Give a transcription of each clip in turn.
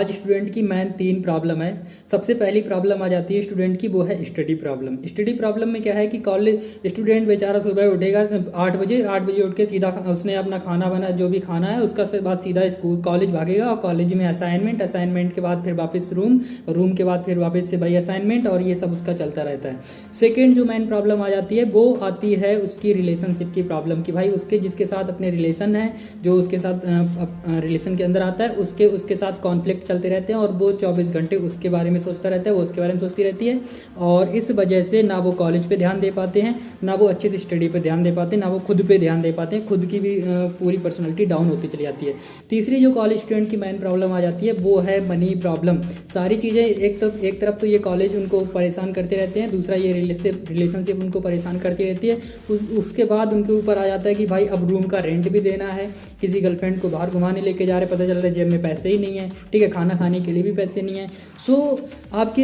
आज स्टूडेंट की main 3 problem है। सबसे पहली प्रॉब्लम आ जाती है स्टूडेंट की, वो है स्टडी प्रॉब्लम। स्टडी प्रॉब्लम में क्या है कि कॉलेज स्टूडेंट बेचारा सुबह उठेगा 8 बजे उठ के सीधा उसने अपना खाना बना जो भी खाना है उसका से बाद सीधा स्कूल कॉलेज भागेगा, और कॉलेज में असाइनमेंट के बाद फिर वापस रूम के बाद फिर वापस से भाई असाइनमेंट, और ये सब उसका चलता रहता है। सेकेंड जो मेन प्रॉब्लम आ जाती है वो आती है उसकी रिलेशनशिप की प्रॉब्लम की भाई उसके जिसके साथ अपने रिलेशन है, जो उसके साथ रिलेशन के अंदर आता है उसके साथ कॉन्फ्लिक्ट चलते रहते हैं, और वो 24 घंटे उसके बारे में सोचता रहता है, वो उसके बारे में सोचती रहती है, और इस वजह से ना वो कॉलेज पे ध्यान दे पाते हैं, ना वो अच्छे से स्टडी पे ध्यान दे पाते हैं, ना वो खुद पे ध्यान दे पाते हैं, खुद की भी पूरी पर्सनैलिटी डाउन होती चली जाती है। तीसरी जो कॉलेज स्टूडेंट की मेन प्रॉब्लम आ जाती है वो है मनी प्रॉब्लम। सारी चीज़ें एक तरफ तो ये कॉलेज उनको परेशान करते रहते हैं, दूसरा ये रिलेशनशिप उनको परेशान करती रहती है। उसके बाद उनके ऊपर आ जाता है कि भाई अब रूम का रेंट भी देना है, किसी गर्लफ्रेंड को बाहर घुमाने लेके जा रहे, पता चल रहा है जेब में पैसे ही नहीं है, ठीक है, खाना खाने के लिए भी पैसे नहीं है। सो आपके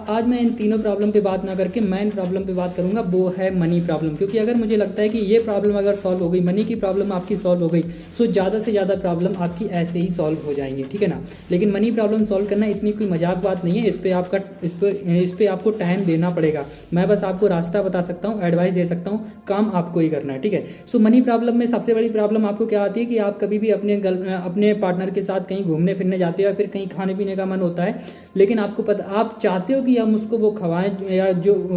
आज मैं इन तीनों प्रॉब्लम पे बात ना करके मेन प्रॉब्लम पे बात करूंगा, वो है मनी प्रॉब्लम। क्योंकि अगर मुझे लगता है कि ये प्रॉब्लम अगर सॉल्व हो गई, मनी की प्रॉब्लम आपकी सॉल्व हो गई, सो ज़्यादा से ज़्यादा प्रॉब्लम आपकी ऐसे ही सॉल्व हो जाएंगी, ठीक है ना। लेकिन मनी प्रॉब्लम सॉल्व करना इतनी कोई मजाक बात नहीं है, इस पर आपको टाइम देना पड़ेगा। मैं बस आपको रास्ता बता सकता हूँ, एडवाइस दे सकता हूँ, काम आपको ही करना है, ठीक है। सो मनी प्रॉब्लम में सबसे बड़ी प्रॉब्लम आपको क्या आती है कि आप कभी भी अपने पार्टनर के साथ कहीं घूमने फिरने जाते हो या फिर कहीं खाने पीने का मन होता है, लेकिन आपको पता आप चाहते हो कि हम उसको वो खवाएं या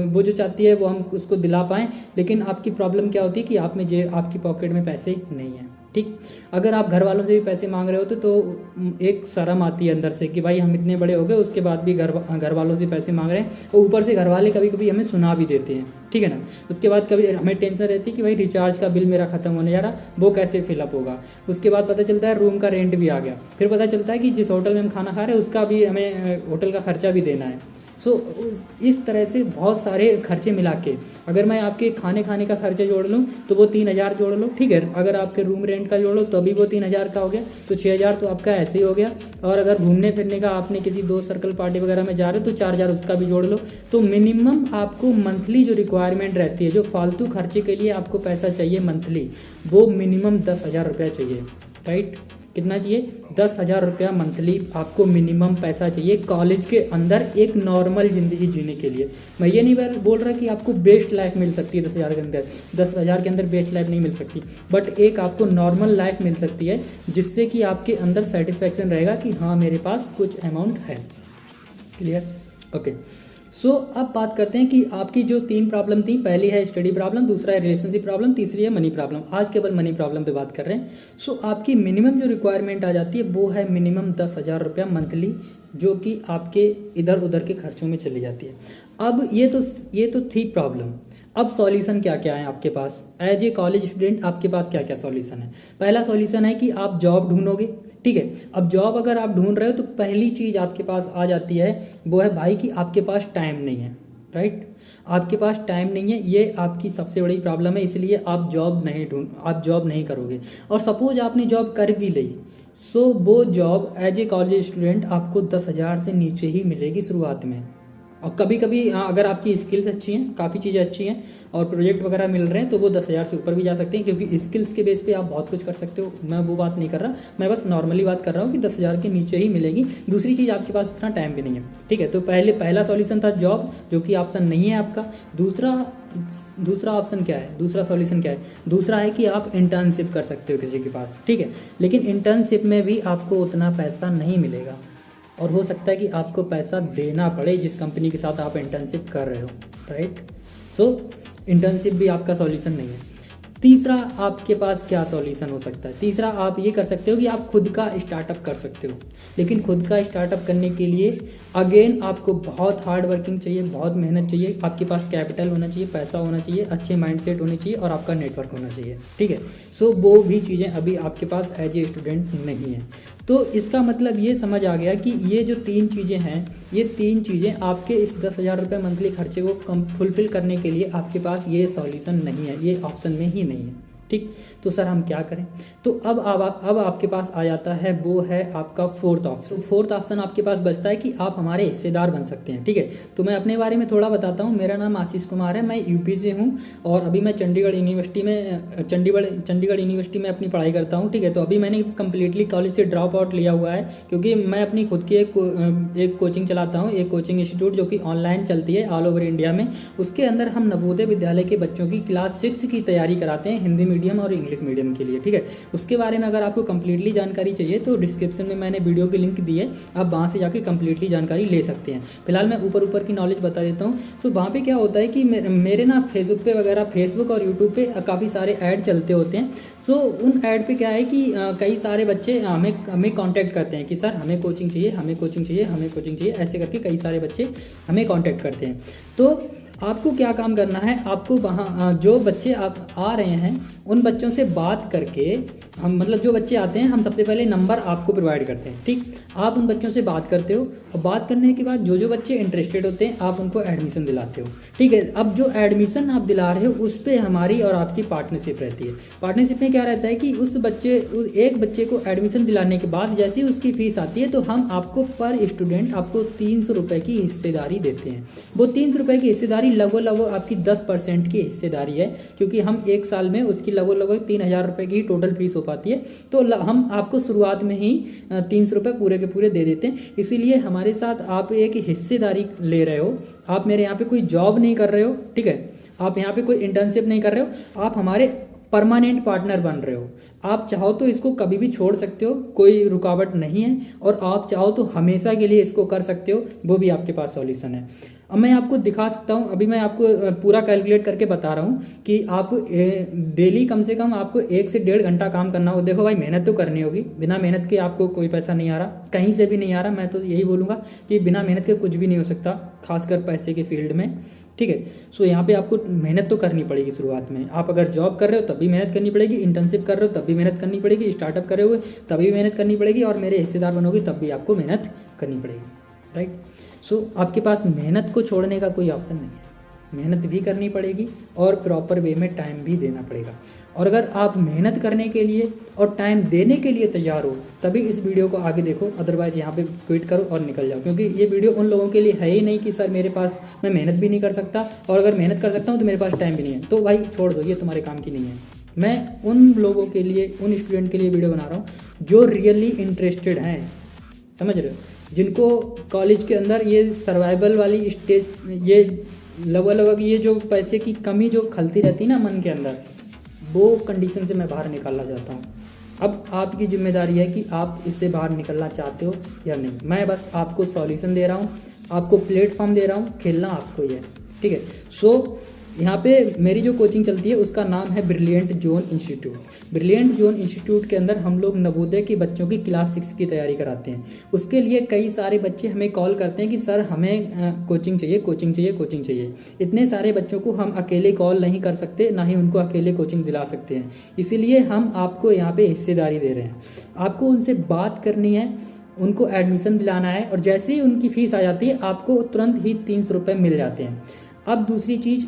वो जो चाहती है वो हम उसको दिला पाएं, लेकिन आपकी प्रॉब्लम क्या होती है कि आपकी पॉकेट में पैसे नहीं है, ठीक। अगर आप घर वालों से भी पैसे मांग रहे होते तो एक शर्म आती है अंदर से कि भाई हम इतने बड़े हो गए उसके बाद भी घर वालों से पैसे मांग रहे हैं, और ऊपर से घर वाले कभी कभी हमें सुना भी देते हैं, ठीक है ना। उसके बाद कभी हमें टेंशन रहती है कि भाई रिचार्ज का बिल मेरा खत्म होने जा रहा, वो कैसे फिलअप होगा। उसके बाद पता चलता है रूम का रेंट भी आ गया, फिर पता चलता है कि जिस होटल में हम खाना खा रहे हैं उसका भी हमें होटल का खर्चा भी देना है। सो इस तरह से बहुत सारे खर्चे मिला के अगर मैं आपके खाने का खर्चा जोड़ लूँ तो वो 3,000 जोड़ लो, ठीक है। अगर आपके रूम रेंट का जोड़ लो तो अभी वो 3,000 का हो गया, तो 6,000 तो आपका ऐसे ही हो गया। और अगर घूमने फिरने का आपने किसी दोस्त सर्कल पार्टी वगैरह में जा रहे हो तो 4,000 उसका भी जोड़ लो। तो मिनिमम आपको मंथली जो रिक्वायरमेंट रहती है, जो फालतू खर्चे के लिए आपको पैसा चाहिए मंथली, वो मिनिमम 10,000 रुपया चाहिए, राइट। कितना चाहिए? 10,000 रुपया मंथली आपको मिनिमम पैसा चाहिए कॉलेज के अंदर एक नॉर्मल ज़िंदगी जीने के लिए। मैं ये नहीं बोल रहा कि आपको बेस्ट लाइफ मिल सकती है 10,000 के अंदर, 10,000 के अंदर बेस्ट लाइफ नहीं मिल सकती, बट एक आपको नॉर्मल लाइफ मिल सकती है जिससे कि आपके अंदर सेटिस्फैक्शन रहेगा कि हाँ मेरे पास कुछ अमाउंट है। क्लियर? ओके। सो अब बात करते हैं कि आपकी जो 3 प्रॉब्लम थी, पहली है स्टडी प्रॉब्लम, दूसरा है रिलेशनशिप प्रॉब्लम, तीसरी है मनी प्रॉब्लम। आज केवल मनी प्रॉब्लम पे बात कर रहे हैं। सो आपकी मिनिमम जो रिक्वायरमेंट आ जाती है वो है मिनिमम 10,000 रुपया मंथली, जो कि आपके इधर उधर के खर्चों में चली जाती है। अब ये तो थी प्रॉब्लम। अब सॉल्यूशन क्या क्या है आपके पास एज ए कॉलेज स्टूडेंट? आपके पास क्या क्या सॉल्यूशन है? पहला सॉल्यूशन है कि आप जॉब ढूंढोगे, ठीक है। अब जॉब अगर आप ढूंढ रहे हो तो पहली चीज़ आपके पास आ जाती है वो है भाई कि आपके पास टाइम नहीं है, राइट। आपके पास टाइम नहीं है, ये आपकी सबसे बड़ी प्रॉब्लम है, इसलिए आप जॉब नहीं करोगे। और सपोज आपने जॉब कर भी ली, सो वो job as a college student आपको 10,000 से नीचे ही मिलेगी शुरुआत में। और कभी कभी अगर आपकी स्किल्स अच्छी हैं, काफ़ी चीज़ें अच्छी हैं और प्रोजेक्ट वगैरह मिल रहे हैं तो वो 10,000 से ऊपर भी जा सकते हैं, क्योंकि स्किल्स के बेस पे आप बहुत कुछ कर सकते हो। मैं वो बात नहीं कर रहा, मैं बस नॉर्मली बात कर रहा हूँ कि 10,000 के नीचे ही मिलेगी। दूसरी चीज़, आपके पास उतना टाइम भी नहीं है, ठीक है। तो पहला सॉल्यूशन था जॉब, जो कि ऑप्शन नहीं है आपका। दूसरा ऑप्शन क्या है? दूसरा सॉल्यूशन क्या है? दूसरा है कि आप इंटर्नशिप कर सकते हो किसी के पास, ठीक है। लेकिन इंटर्नशिप में भी आपको उतना पैसा नहीं मिलेगा, और हो सकता है कि आपको पैसा देना पड़े जिस कंपनी के साथ आप इंटर्नशिप कर रहे हो, राइट। सो इंटर्नशिप भी आपका सॉल्यूशन नहीं है। तीसरा आपके पास क्या सॉल्यूशन हो सकता है? तीसरा आप ये कर सकते हो कि आप खुद का स्टार्टअप कर सकते हो, लेकिन खुद का स्टार्टअप करने के लिए अगेन आपको बहुत हार्ड वर्किंग चाहिए, बहुत मेहनत चाहिए, आपके पास कैपिटल होना चाहिए, पैसा होना चाहिए, अच्छे माइंडसेट होने चाहिए और आपका नेटवर्क होना चाहिए, ठीक है। सो वो भी चीज़ें अभी आपके पास एज ए स्टूडेंट नहीं है। तो इसका मतलब ये समझ आ गया कि ये जो 3 चीज़ें हैं, ये 3 चीज़ें आपके इस 10,000 रुपये मंथली खर्चे को फुलफिल करने के लिए आपके पास ये सॉल्यूशन नहीं है, ये ऑप्शन में ही नहीं है, ठीक। तो सर हम क्या करें? तो अब आपके पास आ जाता है, वो है आपका फोर्थ ऑप्शन। फोर्थ ऑप्शन आपके पास बचता है कि आप हमारे हिस्सेदार बन सकते हैं। ठीक है, तो मैं अपने बारे में थोड़ा बताता हूँ। मेरा नाम आशीष कुमार है, मैं यूपी से हूँ और अभी मैं चंडीगढ़ यूनिवर्सिटी में अपनी पढ़ाई करता हूँ। ठीक है, तो अभी मैंने कम्प्लीटली कॉलेज से ड्रॉप आउट लिया हुआ है, क्योंकि मैं अपनी खुद की एक कोचिंग चलाता हूँ, एक कोचिंग इंस्टीट्यूट जो कि ऑनलाइन चलती है ऑल ओवर इंडिया में। उसके अंदर हम नवोदय विद्यालय के बच्चों की क्लास 6 की तैयारी कराते हैं, हिंदी मीडियम और इंग्लिश मीडियम के लिए। ठीक है, उसके बारे में अगर आपको कंप्लीटली जानकारी चाहिए तो डिस्क्रिप्शन में मैंने वीडियो की लिंक दी है, आप वहाँ से जाके कंप्लीटली जानकारी ले सकते हैं। फिलहाल मैं ऊपर की नॉलेज बता देता हूँ। सो वहाँ पे क्या होता है कि मेरे ना फेसबुक और यूट्यूब पे काफ़ी सारे ऐड चलते होते हैं। सो उन ऐड पे क्या है कि कई सारे बच्चे हमें कांटेक्ट करते हैं कि सर हमें कोचिंग चाहिए, हमें कोचिंग चाहिए, हमें कोचिंग चाहिए, ऐसे करके कई सारे बच्चे हमें कांटेक्ट करते हैं। तो आपको क्या काम करना है, आपको वहाँ जो बच्चे आप आ रहे हैं उन बच्चों से बात करके, हम मतलब जो बच्चे आते हैं हम सबसे पहले नंबर आपको प्रोवाइड करते हैं। ठीक, आप उन बच्चों से बात करते हो और बात करने के बाद जो बच्चे इंटरेस्टेड होते हैं आप उनको एडमिशन दिलाते हो। ठीक है, अब जो एडमिशन आप दिला रहे हो उस पर हमारी और आपकी पार्टनरशिप रहती है। पार्टनरशिप में क्या रहता है कि एक बच्चे को एडमिशन दिलाने के बाद जैसे ही उसकी फीस आती है तो हम आपको पर स्टूडेंट आपको 300 रुपये की हिस्सेदारी देते हैं। वो 300 रुपये की हिस्सेदारी लगभग आपकी 10% की हिस्सेदारी है, क्योंकि हम एक साल में उसकी लगभग 3000 रुपये की टोटल फीस हो पाती है। तो हम आपको शुरुआत में ही 300 रुपये पूरे के पूरे दे देते हैं। इसीलिए हमारे साथ आप एक हिस्सेदारी ले रहे हो, आप मेरे यहाँ पे कोई जॉब नहीं कर रहे हो। ठीक है, आप यहाँ पे कोई इंटर्नशिप नहीं कर रहे हो, आप हमारे परमानेंट पार्टनर बन रहे हो। आप चाहो तो इसको कभी भी छोड़ सकते हो, कोई रुकावट नहीं है, और आप चाहो तो हमेशा के लिए इसको कर सकते हो, वो भी आपके पास सॉल्यूशन है। अब मैं आपको दिखा सकता हूँ, अभी मैं आपको पूरा कैलकुलेट करके बता रहा हूँ कि आप डेली कम से कम आपको 1 से 1.5 घंटा काम करना हो। देखो भाई, मेहनत तो करनी होगी, बिना मेहनत के आपको कोई पैसा नहीं आ रहा, कहीं से भी नहीं आ रहा। मैं तो यही बोलूँगा कि बिना मेहनत के कुछ भी नहीं हो सकता, खासकर पैसे के फील्ड में। ठीक है, सो यहाँ पे आपको मेहनत तो करनी पड़ेगी शुरुआत में। आप अगर जॉब कर रहे हो तब भी मेहनत करनी पड़ेगी, इंटर्नशिप कर रहे हो तब भी मेहनत करनी पड़ेगी, स्टार्टअप कर रहे हो तभी मेहनत करनी पड़ेगी, और मेरे हिस्सेदार बनोगे तब भी आपको मेहनत करनी पड़ेगी। राइट, सो आपके पास मेहनत को छोड़ने का कोई ऑप्शन नहीं है, मेहनत भी करनी पड़ेगी और प्रॉपर वे में टाइम भी देना पड़ेगा। और अगर आप मेहनत करने के लिए और टाइम देने के लिए तैयार हो तभी इस वीडियो को आगे देखो, अदरवाइज यहाँ पे क्विट करो और निकल जाओ। क्योंकि ये वीडियो उन लोगों के लिए है ही नहीं कि सर मेरे पास, मैं मेहनत भी नहीं कर सकता, और अगर मेहनत कर सकता हूँ तो मेरे पास टाइम भी नहीं है। तो भाई छोड़ दो, ये तुम्हारे काम की नहीं है। मैं उन लोगों के लिए, उन स्टूडेंट के लिए वीडियो बना रहा हूँ जो रियली इंटरेस्टेड हैं, समझ रहे हो, जिनको कॉलेज के अंदर ये सर्वाइवल वाली स्टेज, ये लगभग ये जो पैसे की कमी जो खलती रहती है ना मन के अंदर, वो कंडीशन से मैं बाहर निकालना चाहता हूँ। अब आपकी जिम्मेदारी है कि आप इससे बाहर निकलना चाहते हो या नहीं। मैं बस आपको सॉल्यूशन दे रहा हूँ, आपको प्लेटफॉर्म दे रहा हूँ, खेलना आपको ही है। ठीक है, सो यहाँ पे मेरी जो कोचिंग चलती है उसका नाम है brilliant zone institute. Brilliant zone institute के अंदर हम लोग नवोदय के बच्चों की क्लास 6 की तैयारी कराते हैं। उसके लिए कई सारे बच्चे हमें कॉल करते हैं कि सर हमें कोचिंग चाहिए, कोचिंग चाहिए, कोचिंग चाहिए। इतने सारे बच्चों को हम अकेले कॉल नहीं कर सकते, ना ही उनको अकेले कोचिंग दिला सकते हैं। इसीलिए हम आपको यहाँ पे हिस्सेदारी दे रहे हैं। आपको उनसे बात करनी है, उनको एडमिशन दिलाना है, और जैसे ही उनकी फीस आ जाती है आपको तुरंत ही 300 रुपये मिल जाते हैं। अब दूसरी चीज़,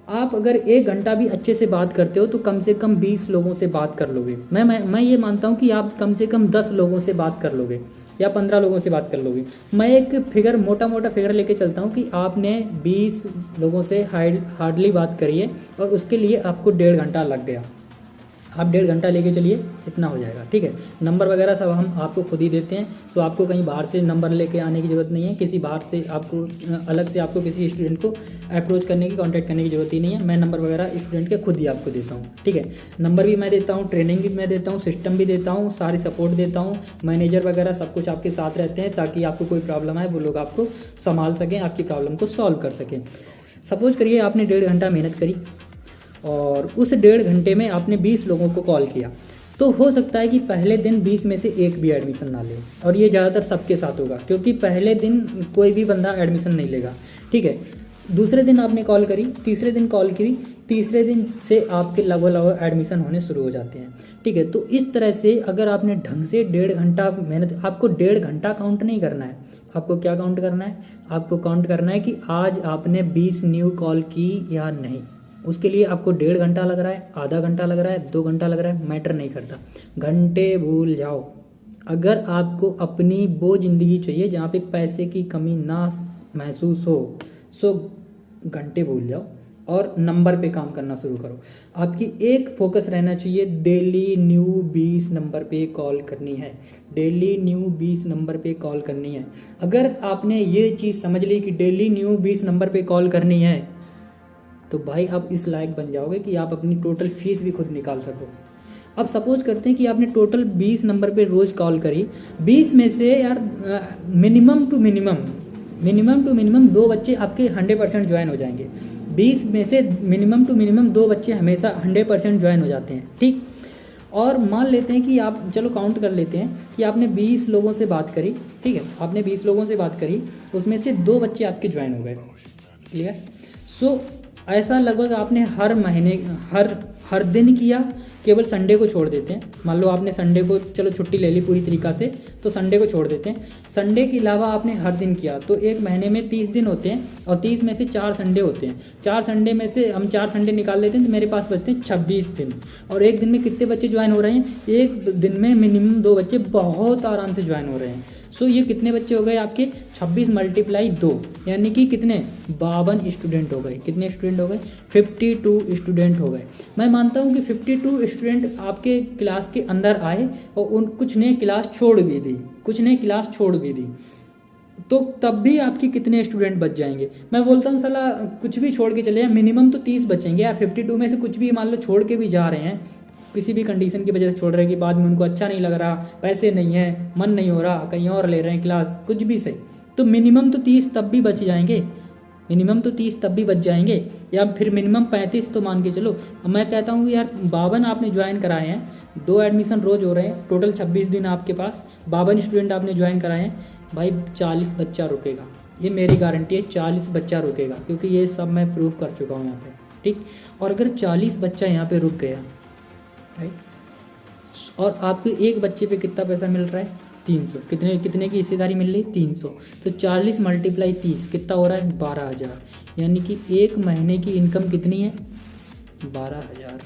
आप अगर 1 घंटा भी अच्छे से बात करते हो तो कम से कम 20 लोगों से बात कर लोगे। मैं ये मानता हूँ कि आप कम से कम 10 लोगों से बात कर लोगे या 15 लोगों से बात कर लोगे। मैं एक फिगर, मोटा फिगर लेके चलता हूँ कि आपने 20 लोगों से हार्डली बात करी है और उसके लिए आपको 1.5 घंटा लग गया। आप 1.5 घंटा लेके चलिए, इतना हो जाएगा। ठीक है, नंबर वगैरह सब हम आपको खुद ही देते हैं, सो आपको कहीं बाहर से नंबर लेके आने की ज़रूरत नहीं है। किसी बाहर से आपको अलग से आपको किसी स्टूडेंट को अप्रोच करने की, कांटेक्ट करने की ज़रूरत ही नहीं है। मैं नंबर वगैरह स्टूडेंट के खुद ही आपको देता हूँ। ठीक है, नंबर भी मैं देता हूँ, ट्रेनिंग भी मैं देता हूँ, सिस्टम भी देता हूँ, सारी सपोर्ट देता हूँ, मैनेजर वगैरह सब कुछ आपके साथ रहते हैं, ताकि आपको कोई प्रॉब्लम आए वो लोग आपको संभाल सकें, आपकी प्रॉब्लम को सॉल्व कर सकें। सपोज करिए आपने 1.5 घंटा मेहनत करी और उस 1.5 घंटे में आपने 20 लोगों को कॉल किया, तो हो सकता है कि पहले दिन 20 में से एक भी एडमिशन ना ले, और ये ज़्यादातर सबके साथ होगा, क्योंकि पहले दिन कोई भी बंदा एडमिशन नहीं लेगा। ठीक है, दूसरे दिन आपने कॉल करी, तीसरे दिन कॉल करी, तीसरे दिन से आपके लगभग एडमिशन होने शुरू हो जाते हैं। ठीक है, तो इस तरह से अगर आपने ढंग से 1.5 घंटा मेहनत, आपको 1.5 घंटा काउंट नहीं करना है, आपको क्या काउंट करना है, आपको काउंट करना है कि आज आपने 20 न्यू कॉल की या नहीं। उसके लिए आपको 1.5 घंटा लग रहा है, आधा घंटा लग रहा है, 2 घंटा लग रहा है, मैटर नहीं करता, घंटे भूल जाओ। अगर आपको अपनी वो ज़िंदगी चाहिए जहाँ पे पैसे की कमी ना महसूस हो, सो घंटे भूल जाओ और नंबर पे काम करना शुरू करो। आपकी एक फोकस रहना चाहिए, डेली न्यू 20 नंबर पे कॉल करनी है, डेली न्यू 20 नंबर पे कॉल करनी है। अगर आपने ये चीज़ समझ ली कि डेली न्यू 20 नंबर पे कॉल करनी है, तो भाई आप इस लायक बन जाओगे कि आप अपनी टोटल फीस भी खुद निकाल सको। अब सपोज करते हैं कि आपने टोटल 20 नंबर पे रोज़ कॉल करी, 20 में से यार मिनिमम टू मिनिमम 2 बच्चे आपके 100% ज्वाइन हो जाएंगे। 20 में से मिनिमम टू मिनिमम 2 बच्चे हमेशा 100% ज्वाइन हो जाते हैं, ठीक। और मान लेते हैं कि आप, चलो काउंट कर लेते हैं कि आपने 20 लोगों से बात करी, ठीक है, आपने 20 लोगों से बात करी, उसमें से 2 बच्चे आपके ज्वाइन हो गए, क्लियर। सो ऐसा लगभग आपने हर महीने हर दिन किया, केवल संडे को छोड़ देते हैं। मान लो आपने संडे को चलो छुट्टी ले ली पूरी तरीक़ा से, तो संडे को छोड़ देते हैं। संडे के अलावा आपने हर दिन किया, तो एक महीने में 30 दिन होते हैं और 30 में से 4 संडे होते हैं। 4 संडे में से हम 4 संडे निकाल लेते हैं तो मेरे पास बचते हैं 26 दिन। और एक दिन में कितने बच्चे ज्वाइन हो रहे हैं? एक दिन में मिनिमम 2 बच्चे बहुत आराम से ज्वाइन हो रहे हैं। सो ये कितने बच्चे हो गए आपके? 26 × 2 यानी कि कितने? 52 स्टूडेंट हो गए। कितने स्टूडेंट हो गए? 52 स्टूडेंट हो गए। मैं मानता हूँ कि 52 स्टूडेंट आपके क्लास के अंदर आए और उन कुछ ने क्लास छोड़ भी दी, तो तब भी आपकी कितने स्टूडेंट बच जाएंगे? मैं बोलता हूँ साला कुछ भी छोड़ के चले जाए, मिनिमम तो 30 बचेंगे यार। 52 में से कुछ भी मान लो छोड़ के भी जा रहे हैं, किसी भी कंडीशन की वजह से छोड़ रहे हैं कि बाद में उनको अच्छा नहीं लग रहा, पैसे नहीं है, मन नहीं हो रहा, कहीं और ले रहे हैं क्लास, कुछ भी सही, तो मिनिमम तो 30 तब भी बच जाएंगे, या फिर मिनिमम 35 तो मान के चलो। मैं कहता हूँ यार 52 आपने ज्वाइन कराए हैं, 2 एडमिशन रोज़ हो रहे हैं, टोटल 26 दिन आपके पास, 52 स्टूडेंट आपने ज्वाइन कराए हैं, भाई 40 बच्चा रुकेगा, ये मेरी गारंटी है, 40 बच्चा रुकेगा, क्योंकि ये सब मैं प्रूव कर चुका हूँ यहाँ पे, ठीक। और अगर 40 बच्चा यहाँ पे रुक गया, राइट, और आपको एक बच्चे पे कितना पैसा मिल रहा है? 300। कितने की हिस्सेदारी मिल रही? 300। तो 40 × 30 कितना हो रहा है? 12,000। यानी कि एक महीने की इनकम कितनी है? 12,000।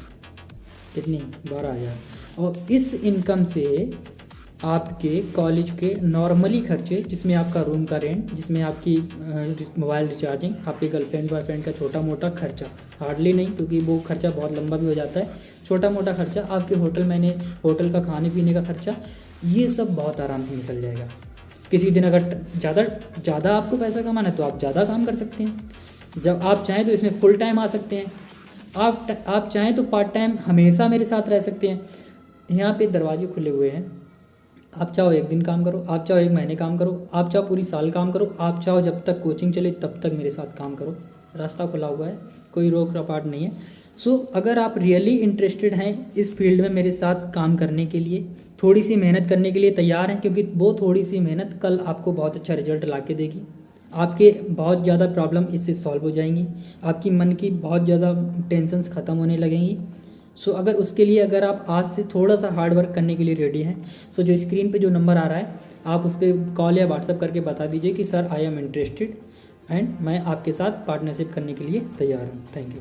कितनी? 12,000। और इस इनकम से आपके कॉलेज के नॉर्मली खर्चे, जिसमें आपका रूम का रेंट, जिसमें आपकी मोबाइल रिचार्जिंग, आपके गर्लफ्रेंड बॉयफ्रेंड का छोटा मोटा खर्चा, हार्डली नहीं क्योंकि वो खर्चा बहुत लंबा भी हो जाता है, छोटा मोटा खर्चा, आपके होटल का खाने पीने का खर्चा, ये सब बहुत आराम से निकल जाएगा। किसी दिन अगर ज़्यादा आपको पैसा कमाना है तो आप ज़्यादा काम कर सकते हैं, जब आप चाहें तो इसमें फुल टाइम आ सकते हैं, आप चाहें तो पार्ट टाइम हमेशा मेरे साथ रह सकते हैं। यहाँ पे दरवाजे खुले हुए हैं, आप चाहो 1 दिन काम करो, आप चाहो 1 महीने काम करो, आप चाहो पूरी साल काम करो, आप चाहो जब तक कोचिंग चले तब तक मेरे साथ काम करो, रास्ता खुला हुआ है, कोई रोक रपाट नहीं है। सो अगर आप रियली इंटरेस्टेड हैं इस फील्ड में मेरे साथ काम करने के लिए, थोड़ी सी मेहनत करने के लिए तैयार हैं, क्योंकि वो थोड़ी सी मेहनत कल आपको बहुत अच्छा रिजल्ट ला के देगी, आपके बहुत ज़्यादा प्रॉब्लम इससे सॉल्व हो जाएंगी, आपकी मन की बहुत ज़्यादा टेंशन्स ख़त्म होने लगेंगी। सो अगर उसके लिए अगर आप आज से थोड़ा सा हार्ड वर्क करने के लिए रेडी हैं, सो जो स्क्रीन पे जो नंबर आ रहा है आप उस पर कॉल या व्हाट्सअप करके बता दीजिए कि sir I am interested and मैं आपके साथ पार्टनरशिप करने के लिए तैयार हूँ। Thank you.